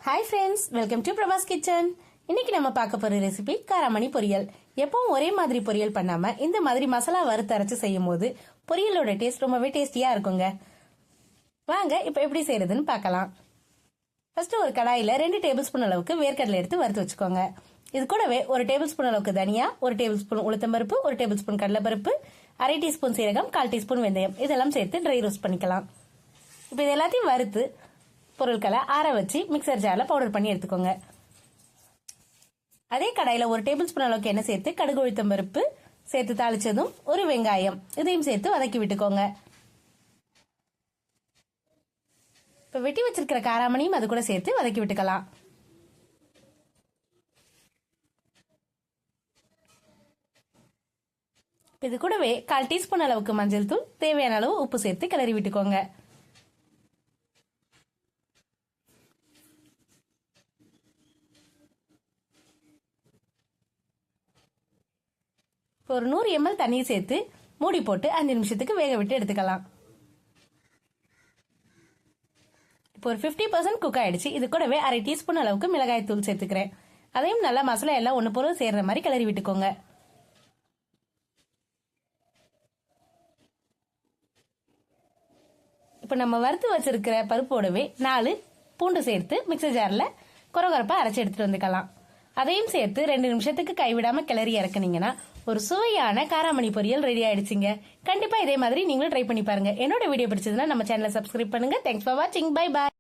Hi friends, welcome to Prabhas kitchen. இன்னைக்கு நம்ம பார்க்க போற ரெசிபி காராமணி பொரியல். எப்பவும் ஒரே மாதிரி பொரியல் பண்ணாம இந்த மாதிரி மசாலா வறுத்து அரைச்சு செய்யும் போது பொரியலோட டேஸ்ட் ரொம்பவே டேஸ்டியா இருக்குங்க. வாங்க இப்ப எப்படி செய்யறதுன்னு பார்க்கலாம். ஃபர்ஸ்ட் ஒரு கடாயில 2 டேபிள் ஸ்பூன் அளவுக்கு வேர்க்கடலை எடுத்து வறுத்து வச்சுக்கோங்க. இது கூடவே 1 டேபிள் ஸ்பூன் அளவுக்கு தனியா, 1 டேபிள் ஸ்பூன் உளுத்தம்பருப்பு, 1 டேபிள் ஸ்பூன் கடலைப்பருப்பு, 1/2 டீஸ்பூன் சீரகம், 1/4 டீஸ்பூன் வெந்தயம் இதெல்லாம் சேர்த்து ட்ரை ரோஸ்ட் பண்ணிக்கலாம். இப்போ இது எல்லாத்தையும் வறுத்து பொருட்களை ஆற வச்சு மிக்சர் ஜார்ல பவுடர் பண்ணி எடுத்துக்கோங்க. அதே கடாயில 1 டேபிள் ஸ்பூன் அளவுக்கு எண்ணெய் சேர்த்து கடுகு உளுத்தம் பருப்பு சேர்த்து தாளிச்சதும் 1 வெங்காயம் இதையும் சேர்த்து வதக்கி விட்டுக்கோங்க. இப்ப வெட்டி வச்சிருக்கிற காராமணியும் அது கூட சேர்த்து வதக்கி விட்டுக்கலாம். இது கூடவே 1/4 டீஸ்பூன் அளவுக்கு மஞ்சள் தூள், தேவையான அளவு உப்பு சேர்த்து கிளறி விட்டுக்கோங்க. ஒரு 100 ml தண்ணீர் சேர்த்து மூடி போட்டு 5 நிமிஷத்துக்கு வேக விட்டு எடுத்துக்கலாம். இப்போ ஒரு 50% குக் ஆயிடுச்சு. இது கூடவே 1/2 டீஸ்பூன் அளவுக்கு மிளகாய் தூள் சேர்த்துக்கிறேன். அதையும் நல்லா மசாலா எல்லாம் ஒன்று போல சேர்ற மாதிரி கிளறி விட்டுக்கோங்க. இப்போ நம்ம வறுத்து வச்சிருக்கிற பருப்போடவே 4 பூண்டு சேர்த்து மிக்சர் ஜார்ல கொரகொரப்பா அரைச்சி எடுத்துட்டு வந்துக்கலாம். அதையும் சேர்த்து 2 நிமிஷத்துக்கு கைவிடாம கிளறி இறக்குனீங்கன்னா ஒரு சுவையான காராமணி பொரியல் ரெடி ஆயிடுச்சுங்க. கண்டிப்பா இதே மாதிரி நீங்களும் ட்ரை பண்ணி பாருங்க. என்னோட வீடியோ பிடிச்சதுன்னா நம்ம சேனலை சப்ஸ்கிரைப் பண்ணுங்க. தேங்க்ஸ் ஃபார் வாட்சிங். Bye bye.